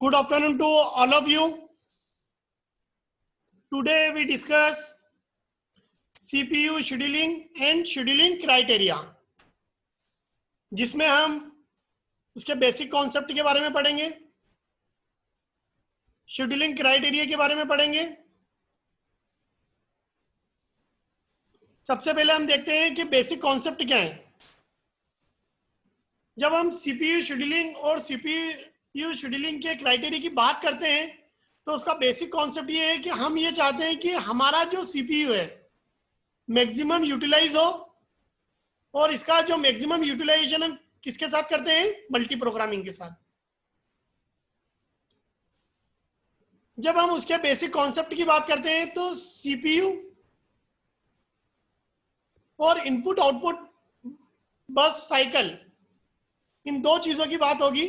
Good afternoon to all of you. Today we discuss CPU scheduling and scheduling criteria, जिसमें हम उसके basic concept के बारे में पढ़ेंगे, शेड्यूलिंग क्राइटेरिया के बारे में पढ़ेंगे। सबसे पहले हम देखते हैं कि बेसिक कॉन्सेप्ट क्या है। जब हम CPU शेड्यूलिंग और CPU शेड्यूलिंग के क्राइटेरिया की बात करते हैं तो उसका बेसिक कॉन्सेप्ट ये है कि हम ये चाहते हैं कि हमारा जो CPU है मैक्सिमम यूटिलाइज हो, और इसका जो मैक्सिमम यूटिलाइजेशन हम किसके साथ करते हैं? मल्टी प्रोग्रामिंग के साथ। जब हम उसके बेसिक कॉन्सेप्ट की बात करते हैं तो CPU और इनपुट आउटपुट बस साइकिल, इन दो चीजों की बात होगी।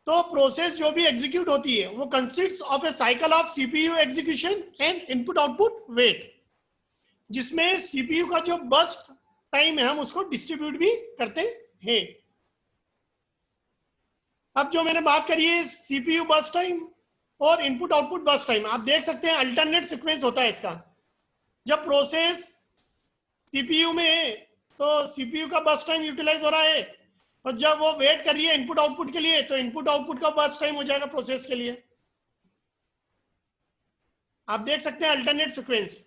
तो प्रोसेस जो भी एग्जीक्यूट होती है वो consists of a cycle of CPU execution and input output wait, जिसमें CPU का जो बर्स्ट टाइम है हम उसको डिस्ट्रीब्यूट भी करते हैं। अब जो मैंने बात करी है CPU बर्स्ट टाइम और इनपुट आउटपुट बर्स्ट टाइम, आप देख सकते हैं अल्टरनेट सीक्वेंस होता है इसका। जब प्रोसेस CPU में है तो CPU का बर्स्ट टाइम यूटिलाइज हो रहा है, और जब वो वेट कर रही है इनपुट आउटपुट के लिए तो इनपुट आउटपुट का बर्स्ट टाइम हो जाएगा प्रोसेस के लिए। आप देख सकते हैं अल्टरनेट सीक्वेंस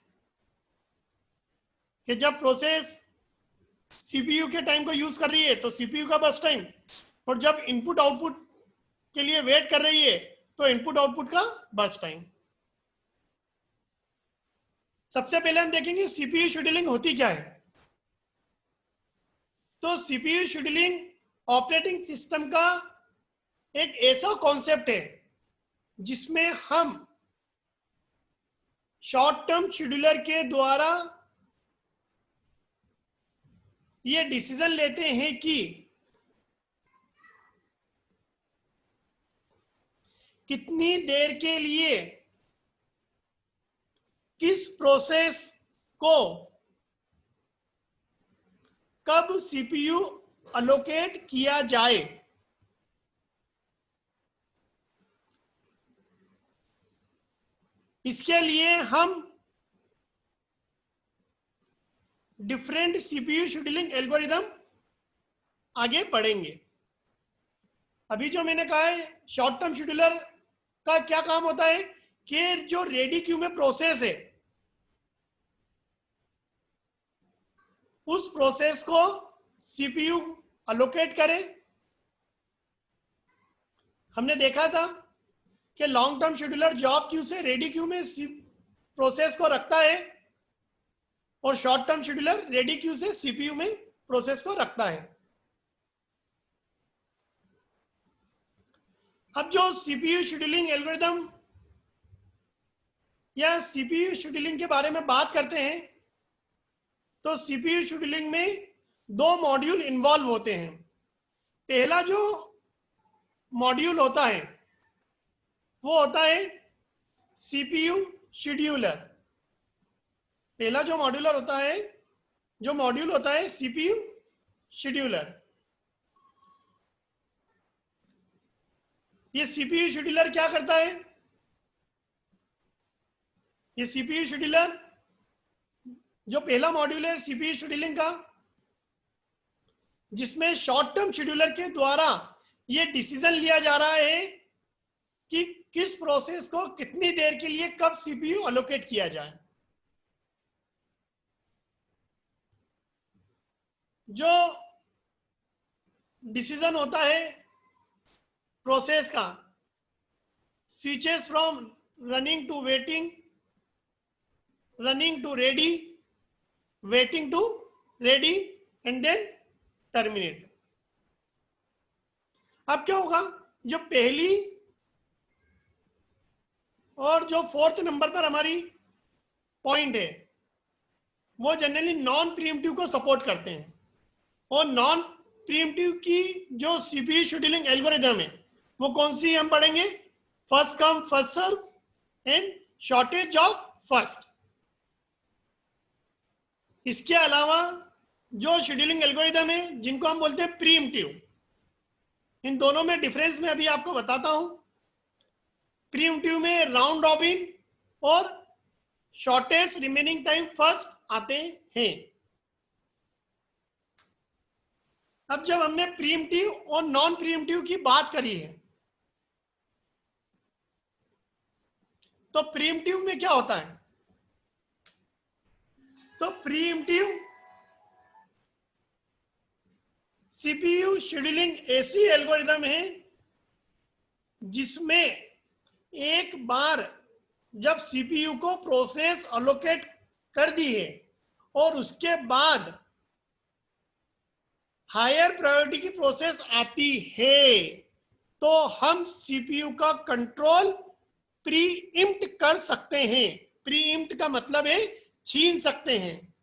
कि जब प्रोसेस CPU के टाइम को यूज कर रही है तो CPU का बर्स्ट टाइम, और जब इनपुट आउटपुट के लिए वेट कर रही है तो इनपुट आउटपुट का बर्स्ट टाइम। सबसे पहले हम देखेंगे CPU शेड्यूलिंग होती क्या है। तो CPU शेड्यूलिंग ऑपरेटिंग सिस्टम का एक ऐसा कॉन्सेप्ट है जिसमें हम शॉर्ट टर्म शेड्यूलर के द्वारा ये डिसीजन लेते हैं कि कितनी देर के लिए किस प्रोसेस को कब CPU अलोकेट किया जाए। इसके लिए हम डिफरेंट CPU शेड्यूलिंग एल्गोरिदम आगे पढ़ेंगे। अभी जो मैंने कहा है शॉर्ट टर्म शेड्यूलर का क्या काम होता है कि जो रेडी क्यू में प्रोसेस है उस प्रोसेस को CPU अलोकेट करें। हमने देखा था कि long term scheduler job queue से रेडी क्यू में प्रोसेस को रखता है, और short term scheduler ready queue से CPU में प्रोसेस को रखता है। अब जो CPU शेड्यूलिंग एल्गोरिदम या CPU शेड्यूलिंग के बारे में बात करते हैं तो CPU शेड्यूलिंग में दो मॉड्यूल इन्वॉल्व होते हैं। पहला जो मॉड्यूल होता है वो होता है CPU शेड्यूलर। पहला जो मॉड्यूल होता है CPU शेड्यूलर। ये CPU शेड्यूलर क्या करता है? ये CPU शेड्यूलर जो पहला मॉड्यूल है CPU शेड्यूलिंग का, जिसमें शॉर्ट टर्म शेड्यूलर के द्वारा ये डिसीजन लिया जा रहा है कि किस प्रोसेस को कितनी देर के लिए कब CPU अलोकेट किया जाए। जो डिसीजन होता है प्रोसेस का switches from running to waiting, running to ready, waiting to ready and then terminate. अब क्या होगा, जो पहली और जो फोर्थ नंबर पर हमारी पॉइंट है वो जनरली नॉन प्रीएम्प्टिव को सपोर्ट करते हैं, और नॉन प्रीएम्प्टिव की जो CPU शेड्यूलिंग एल्गोरिदम है वो कौन सी हम पढ़ेंगे? First come first serve and shortage of first. इसके अलावा जो शेड्यूलिंग एल्गोरिदम है जिनको हम बोलते हैं प्रीएम्प्टिव, इन दोनों में डिफरेंस मैं अभी आपको बताता हूं। प्रीएम्प्टिव में राउंड रॉबिन और शॉर्टेस्ट रिमेनिंग टाइम फर्स्ट आते हैं। अब जब हमने प्रीएम्प्टिव और नॉन प्रीएम्प्टिव की बात करी है, तो प्रीएम्प्टिव में क्या होता है? तो प्रीएम्प्टिव सीपीयू शेड्यूलिंग ऐसी एल्गोरिदम है जिसमें एक बार जब सीपीयू को प्रोसेस अलोकेट कर दी है और उसके बाद हायर प्रायोरिटी की प्रोसेस आती है, तो हम सीपीयू का कंट्रोल प्रीइम्प्ट कर सकते हैं। प्रीइम्प्ट का मतलब है छीन सकते हैं,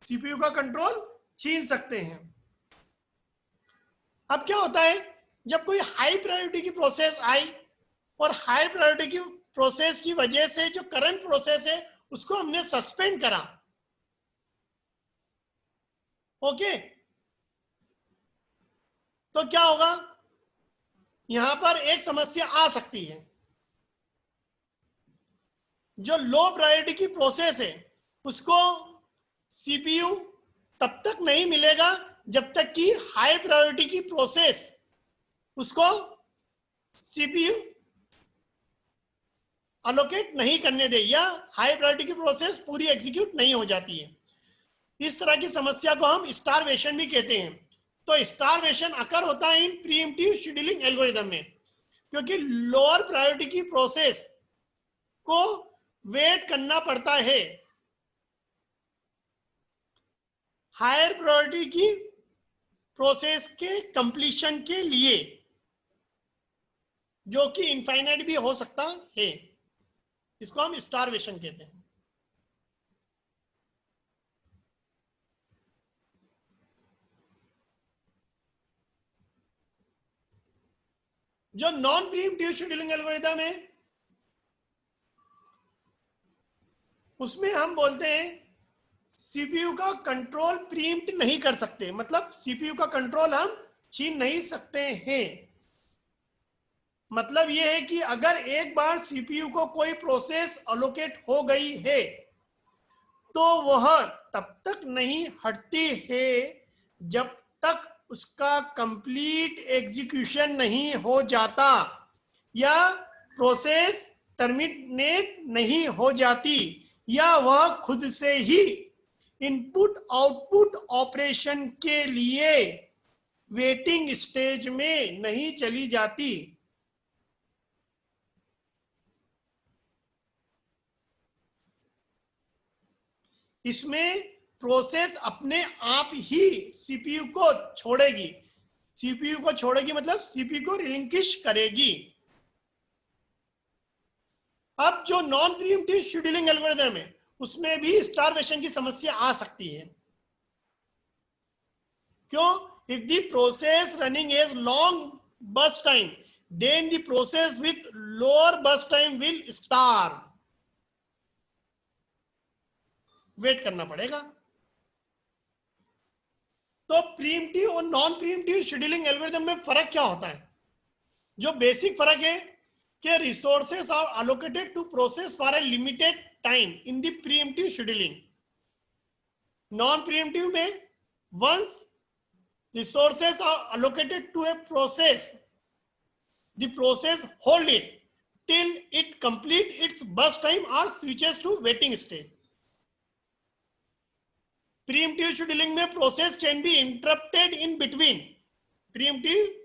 सीपीयू का कंट्रोल छीन सकते हैं। अब क्या होता है, जब कोई हाई प्रायोरिटी की प्रोसेस आई और हाई प्रायोरिटी की प्रोसेस की वजह से जो करंट प्रोसेस है उसको हमने सस्पेंड करा, ओके, तो क्या होगा, यहां पर एक समस्या आ सकती है। जो लो प्रायोरिटी की प्रोसेस है उसको सीपीयू तब तक नहीं मिलेगा जब तक कि हाई प्रायोरिटी की प्रोसेस उसको सीपीयू अलोकेट नहीं करने दे, या हाई प्रायोरिटी की प्रोसेस पूरी एग्जीक्यूट नहीं हो जाती है। इस तरह की समस्या को हम स्टारवेशन भी कहते हैं। तो स्टारवेशन अकर होता है इन प्रीएम्प्टिव शेड्यूलिंग एल्गोरिदम में, क्योंकि लोअर प्रायोरिटी की प्रोसेस को वेट करना पड़ता है हायर प्रायोरिटी की प्रोसेस के कंप्लीशन के लिए, जो कि इनफाइनाइट भी हो सकता है। इसको हम स्टारवेशन कहते हैं। जो नॉन प्रीएम्प्टिव शेड्यूलिंग एल्गोरिदम है उसमें हम बोलते हैं सीपीयू का कंट्रोल प्रीएम्प्ट नहीं कर सकते, मतलब सीपीयू का कंट्रोल हम छीन नहीं सकते हैं। मतलब यह है कि अगर एक बार सीपीयू को कोई प्रोसेस अलोकेट हो गई है तो वह तब तक नहीं हटती है जब तक उसका कंप्लीट एग्जीक्यूशन नहीं हो जाता या प्रोसेस टर्मिनेट नहीं हो जाती, या वह खुद से ही इनपुट आउटपुट ऑपरेशन के लिए वेटिंग स्टेज में नहीं चली जाती। इसमें प्रोसेस अपने आप ही सीपीयू को छोड़ेगी। सीपीयू को छोड़ेगी मतलब सीपीयू को रिलिंक्विश करेगी। अब जो नॉन प्रीएम्प्टिव शेड्यूलिंग एल्गोरिथम है उसमें भी स्टारवेशन की समस्या आ सकती है। क्यों? If the process running as long burst time then the process with lower burst time will starve. Wait करना पड़ेगा। तो प्रीएम्प्टिव और नॉन प्रीएम्प्टिव शेड्यूलिंग एल्गोरिथम में फर्क क्या होता है? जो बेसिक फर्क है कि resources are allocated to process for a limited time in the preemptive scheduling. Non preemptive में once resources are allocated to a process, the process hold it till it complete its burst time or switches to waiting stage. Preemptive scheduling में process can be interrupted in between. Preemptive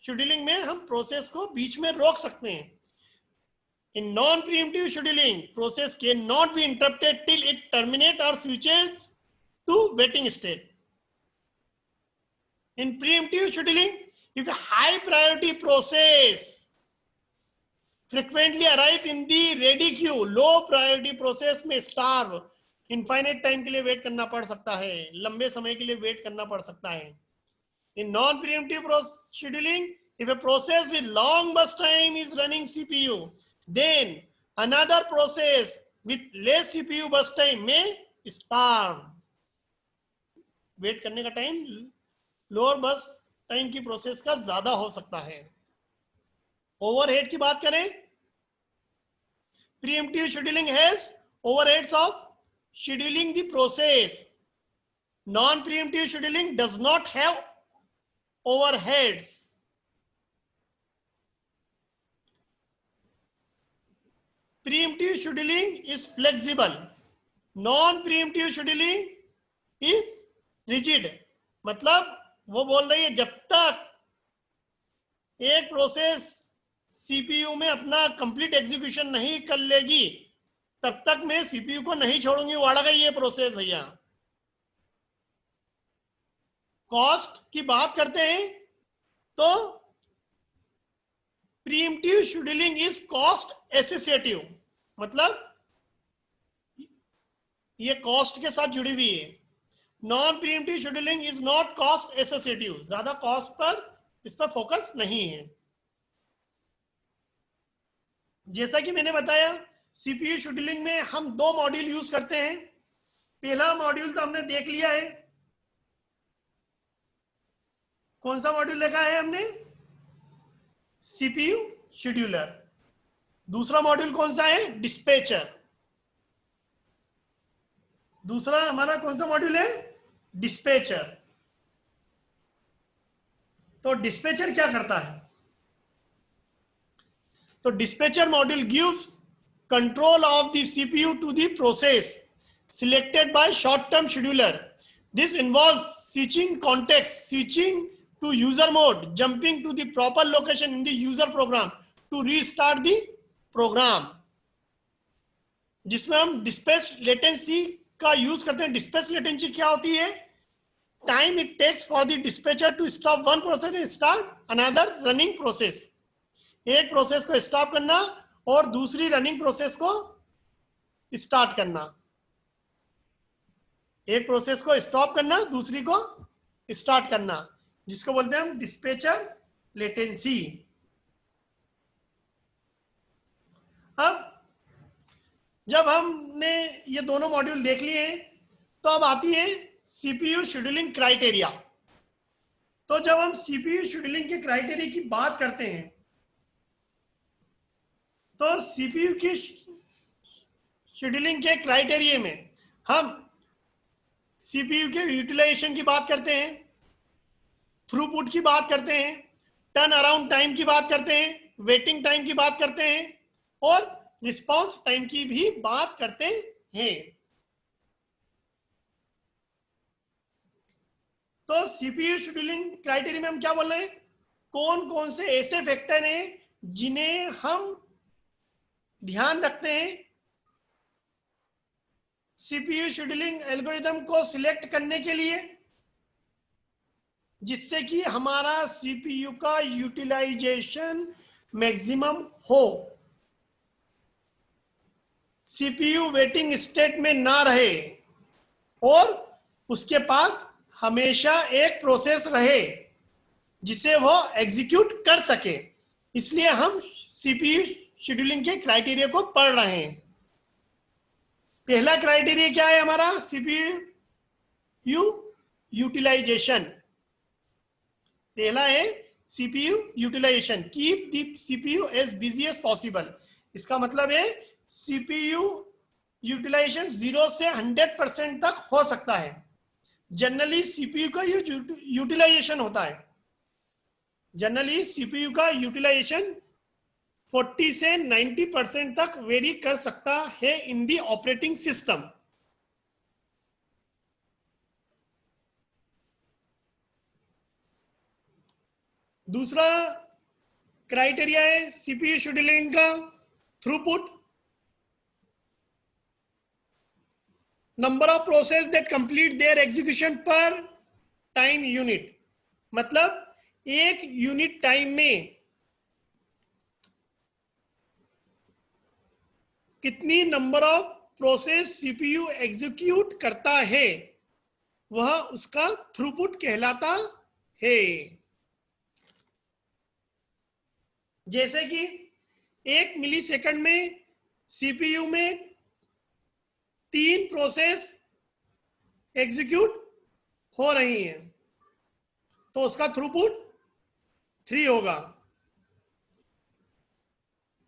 scheduling में हम process को बीच में रोक सकते हैं। In non-preemptive scheduling, process cannot be interrupted till it terminates or switches to waiting state. In preemptive scheduling, if a high priority process frequently arrives in the ready queue, low priority process में starve, infinite time के लिए wait करना पड़ सकता है, लंबे समय के लिए वेट करना पड़ सकता है। In non preemptive scheduling, if a process with long burst time is running CPU, then another process with less CPU burst time may starve. Wait करने का टाइम लोअर बस टाइम की प्रोसेस का ज्यादा हो सकता है। ओवरहेड की बात करें, preemptive scheduling has overheads of scheduling the process, non preemptive scheduling does not have overheads. Preemptive scheduling is flexible, non preemptive scheduling is rigid. मतलब वो बोल रही है जब तक एक प्रोसेस सीपीयू में अपना कंप्लीट एग्जीक्यूशन नहीं कर लेगी तब तक मैं सीपीयू को नहीं छोड़ूंगी, वाड़ा गई ये प्रोसेस भैया। कॉस्ट की बात करते हैं तो pre-emptive scheduling is cost associative, मतलब ये कॉस्ट के साथ जुड़ी हुई है। Non preemptive scheduling is not cost associative, ज्यादा कॉस्ट पर इस पर फोकस नहीं है। जैसा कि मैंने बताया सीपीयू शेड्यूलिंग में हम दो मॉड्यूल यूज करते हैं। पहला मॉड्यूल तो हमने देख लिया है, कौन सा मॉड्यूल देखा है हमने? CPU scheduler. दूसरा मॉड्यूल कौन सा है? डिस्पैचर। दूसरा हमारा कौन सा मॉड्यूल है? डिस्पैचर। तो डिस्पैचर क्या करता है? तो dispatcher module gives control of the CPU to the process selected by short-term scheduler. This involves switching context, switching to user mode, jumping to the proper location in the user program to restart the program. जिसमें हम dispatch latency का use करते हैं। dispatch latency क्या होती है? Time it takes for the dispatcher to stop one process and start another running process. एक process को स्टॉप करना और दूसरी रनिंग प्रोसेस को स्टार्ट करना। एक प्रोसेस को स्टॉप करना, दूसरी को स्टार्ट करना, जिसको बोलते हैं हम डिस्पैचर लेटेंसी। अब जब हमने ये दोनों मॉड्यूल देख लिए हैं तो अब आती है सीपीयू शेड्यूलिंग क्राइटेरिया। तो जब हम सीपीयू शेड्यूलिंग के क्राइटेरिया की बात करते हैं तो सीपीयू की शेड्यूलिंग के क्राइटेरिया में हम सीपीयू के यूटिलाइजेशन की बात करते हैं, थ्रूपुट की बात करते हैं, टर्न अराउंड टाइम की बात करते हैं, वेटिंग टाइम की बात करते हैं और रिस्पांस टाइम की भी बात करते हैं। तो सीपीयू शेड्यूलिंग क्राइटेरिया में हम क्या बोल रहे हैं? कौन कौन से ऐसे फैक्टर हैं जिन्हें हम ध्यान रखते हैं सीपीयू शेड्यूलिंग एल्गोरिथम को सिलेक्ट करने के लिए, जिससे कि हमारा सीपीयू का यूटिलाइजेशन मैक्सिमम हो, सीपीयू वेटिंग स्टेट में ना रहे और उसके पास हमेशा एक प्रोसेस रहे जिसे वो एग्जीक्यूट कर सके। इसलिए हम सीपीयू शेड्यूलिंग के क्राइटेरिया को पढ़ रहे हैं। पहला क्राइटेरिया क्या है हमारा? CPU utilization. पहला है CPU utilization, keep the CPU as busy as possible. इसका मतलब है सीपीयू यूटिलाइजेशन 0 से 100% तक हो सकता है। जनरली सीपीयू का यूटिलाइजेशन होता है, जनरली सीपीयू का यूटिलाइजेशन 40 से 90% तक वेरी कर सकता है इन दी ऑपरेटिंग सिस्टम। दूसरा क्राइटेरिया है सीपीयू शेड्यूलिंग का throughput, number of process that complete their execution पर टाइम यूनिट। मतलब एक यूनिट टाइम में कितनी number of process CPU execute करता है वह उसका थ्रूपुट कहलाता है। जैसे कि 1 मिलीसेकंड में सीपीयू में 3 प्रोसेस एग्जीक्यूट हो रही हैं, तो उसका थ्रूपुट 3 होगा।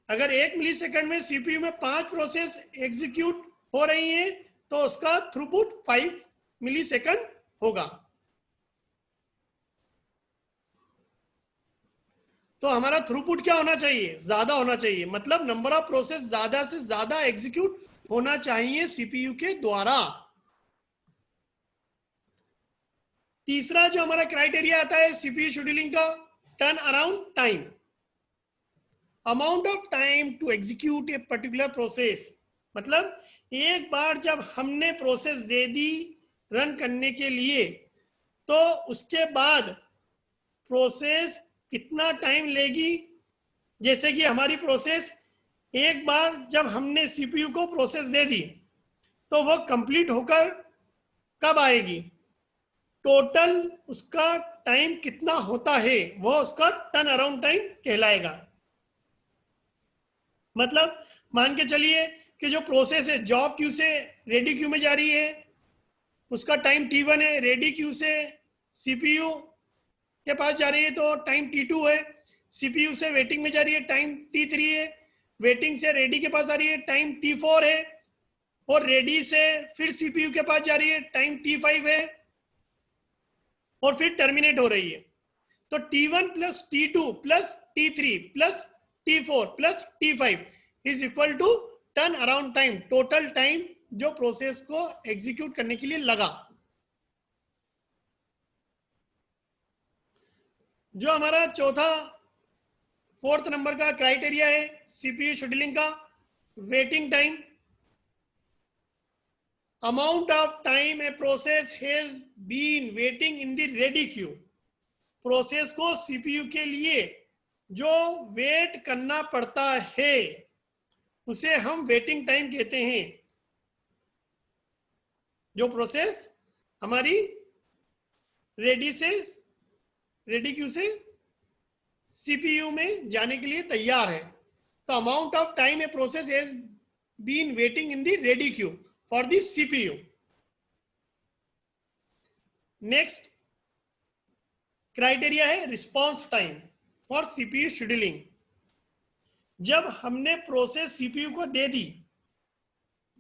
अगर 1 मिलीसेकंड में सीपीयू में 5 प्रोसेस एग्जीक्यूट हो रही हैं तो उसका थ्रूपुट 5 मिलीसेकंड होगा। तो हमारा थ्रूपुट क्या होना चाहिए? ज्यादा होना चाहिए, मतलब नंबर ऑफ प्रोसेस ज्यादा से ज्यादा एग्जीक्यूट होना चाहिए सीपीयू के द्वारा। तीसरा जो हमारा क्राइटेरिया आता है सीपीयू शेड्यूलिंग का, turn around time, amount of time to execute a particular process. मतलब एक बार जब हमने प्रोसेस दे दी रन करने के लिए, तो उसके बाद प्रोसेस कितना टाइम लेगी। जैसे कि हमारी प्रोसेस एक बार जब हमने सीपीयू को प्रोसेस दे दी तो वो कंप्लीट होकर कब आएगी, टोटल उसका टाइम कितना होता है, वो उसका टर्न अराउंड टाइम कहलाएगा। मतलब मान के चलिए कि जो प्रोसेस है जॉब क्यू से रेडी क्यू में जा रही है, उसका टाइम T1 है, रेडी क्यू से सीपीयू के पास जा रही है तो टाइम T2 है, सीपीयू से वेटिंग में जा रही है टाइम T3 है, वेटिंग से रेडी के पास आ रही है टाइम T4 है, और रेडी से फिर सीपीयू के पास जा रही है टाइम T5 है, और फिर टर्मिनेट हो रही है। तो T1 plus T2 plus T3 plus T4 plus T5 is equal to turn around time, total time जो प्रोसेस को एग्जीक्यूट करने के लिए लगा। जो हमारा फोर्थ नंबर का क्राइटेरिया है सीपीयू शेड्यूलिंग का, waiting time, amount of time a process has been waiting in the ready queue. Process को सीपीयू के लिए जो वेट करना पड़ता है उसे हम वेटिंग टाइम कहते हैं। जो प्रोसेस हमारी रेडी क्यू से सीपीयू में जाने के लिए तैयार है, तो amount of time a process has been waiting in the ready queue for the CPU. Next criteria है response time for CPU scheduling. जब हमने प्रोसेस सीपीयू को दे दी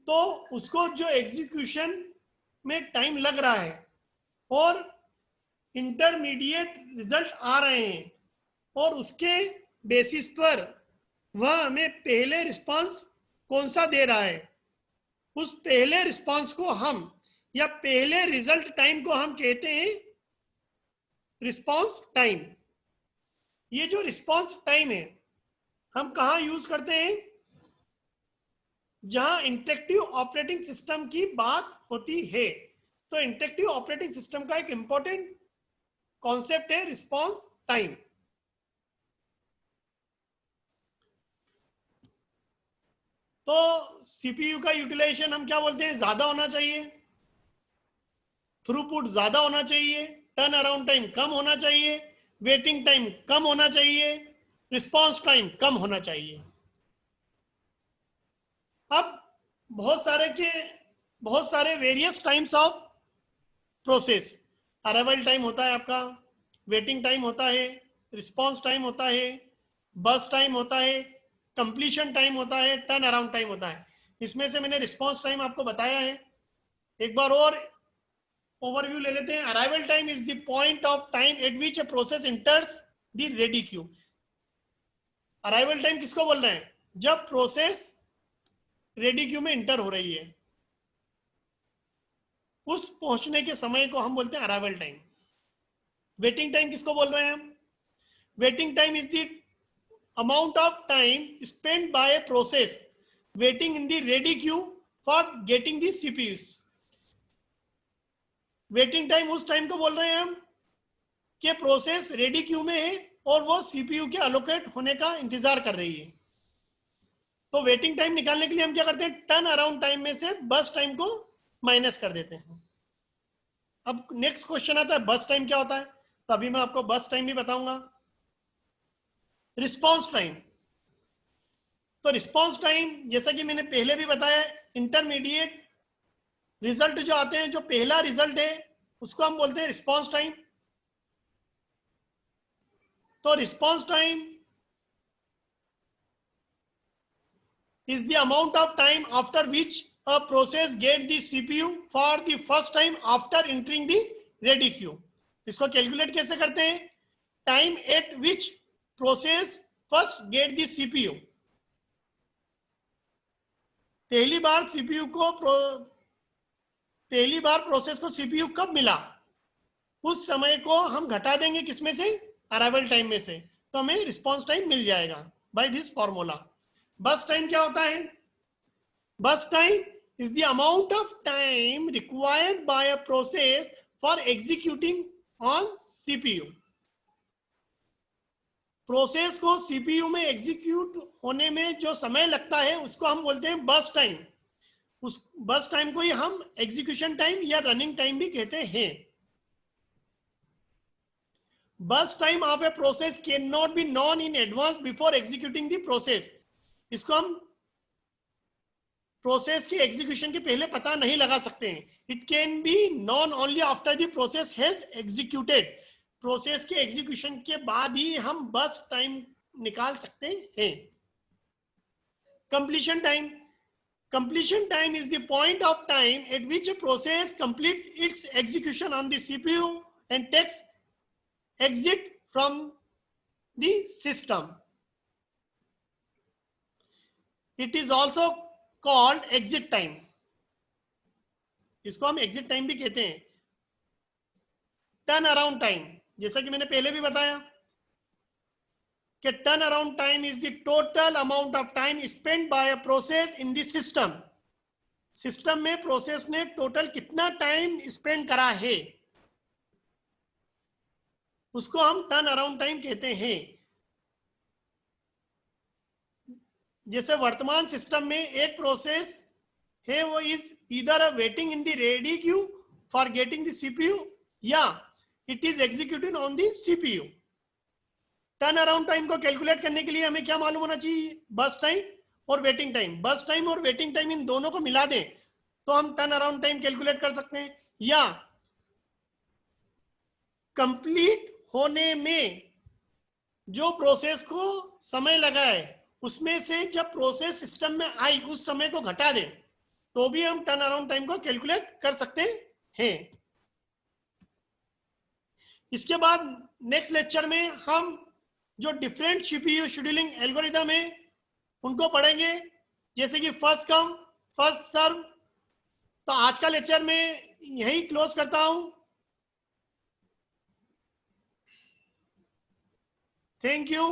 तो उसको जो एग्जीक्यूशन में टाइम लग रहा है और इंटरमीडिएट रिजल्ट आ रहे हैं, और उसके बेसिस पर वह हमें पहले रिस्पांस कौन सा दे रहा है, उस पहले रिस्पांस को हम या पहले रिजल्ट टाइम को हम कहते हैं रिस्पांस टाइम। ये जो रिस्पांस टाइम है हम कहाँ यूज करते हैं? जहां इंटरेक्टिव ऑपरेटिंग सिस्टम की बात होती है। तो इंटरेक्टिव ऑपरेटिंग सिस्टम का एक इंपॉर्टेंट कॉन्सेप्ट है रिस्पांस टाइम। तो सीपीयू का यूटिलाइजेशन हम क्या बोलते हैं? ज्यादा होना चाहिए, थ्रूपुट ज्यादा होना चाहिए, टर्न अराउंड टाइम कम होना चाहिए, वेटिंग टाइम कम होना चाहिए, रिस्पांस टाइम कम होना चाहिए। अब बहुत सारे various times of process, arrival time होता है आपका, वेटिंग टाइम होता है, रिस्पांस टाइम होता है, बस टाइम होता है, कंप्लीशन टाइम होता है, टर्न अराउंड टाइम होता है। इसमें से मैंने रिस्पांस टाइम आपको बताया है, एक बार और ओवरव्यू ले लेते हैं। Arrival time is the point of time eight which a process enters the ready Q. Arrival time किसको बोल रहे हैं? जब प्रोसेस रेडी क्यू में इंटर हो रही है, उस पहुंचने के समय को हम बोलते हैं अराइवल टाइम। वेटिंग टाइम किसको बोल रहे हैं हम? Waiting time is the amount of time spent by a process waiting in the ready queue for getting the CPUs। Waiting time उस टाइम को बोल रहे हैं हम कि प्रोसेस रेडी क्यू में है और वो सीपीयू के अलोकेट होने का इंतजार कर रही है। तो वेटिंग टाइम निकालने के लिए हम क्या करते हैं? टर्न अराउंड टाइम में से बस टाइम को माइनस कर देते हैं। अब नेक्स्ट क्वेश्चन आता है बस टाइम क्या होता है, तो अभी मैं आपको बस टाइम भी बताऊंगा। रिस्पांस टाइम, तो रिस्पांस टाइम जैसा कि मैंने पहले भी बताया, इंटरमीडिएट रिजल्ट जो आते हैं, जो पहला रिजल्ट है उसको हम बोलते हैं रिस्पांस टाइम। तो response time is the amount of time after which a process get the CPU for the first time after entering the ready queue. इसको कैलकुलेट कैसे करते हैं? Time eight which process first get the CPU. पहली बार process को CPU कब मिला, उस समय को हम घटा देंगे किसमें से? अराइवल टाइम में से, तो हमें रिस्पॉन्स टाइम मिल जाएगा बाय दिस फॉर्मूला. बस टाइम क्या होता है? बस time is the amount of time required by a process for executing on CPU. Process को CPU में एग्जीक्यूट होने में जो समय लगता है उसको हम बोलते हैं बस टाइम. उस बस टाइम को ही हम एग्जीक्यूशन टाइम या रनिंग टाइम भी कहते हैं. बस time of a process can not be non in advance before executing the process. इसको हम प्रोसेस के एग्जीक्यूशन के पहले पता नहीं लगा सकते हैं. It can be non only after the process has executed. Process के एग्जीक्यूशन के बाद ही हम बस टाइम निकाल सकते हैं. Completion time. Completion time is the point of time at which a process completes its execution on the CPU and takes exit from the system. It is also called exit time. इसको हम exit time भी कहते हैं. Turn around time, जैसा कि मैंने पहले भी बताया कि turn around time is the total amount of time spend by a process in the system. System में प्रोसेस ने टोटल कितना टाइम स्पेंड करा है, उसको हम टर्न अराउंड टाइम कहते हैं. जैसे वर्तमान सिस्टम में एक प्रोसेस है, वो is either waiting in the ready queue for getting the CPU या it is executing on the CPU. Turn around time को कैलकुलेट करने के लिए हमें क्या मालूम होना चाहिए? बस टाइम और वेटिंग टाइम. बस टाइम और वेटिंग टाइम इन दोनों को मिला दें तो हम टर्न अराउंड टाइम कैलकुलेट कर सकते हैं. या कंप्लीट होने में जो प्रोसेस को समय लगा है उसमें से जब प्रोसेस सिस्टम में आई उस समय को घटा दें तो भी हम टर्न अराउंड टाइम को कैलकुलेट कर सकते हैं. इसके बाद नेक्स्ट लेक्चर में हम जो डिफरेंट सीपीयू शेड्यूलिंग एल्गोरिथम है उनको पढ़ेंगे, जैसे कि फर्स्ट कम फर्स्ट सर्व. तो आज का लेक्चर में यही क्लोज करता हूं. Thank you.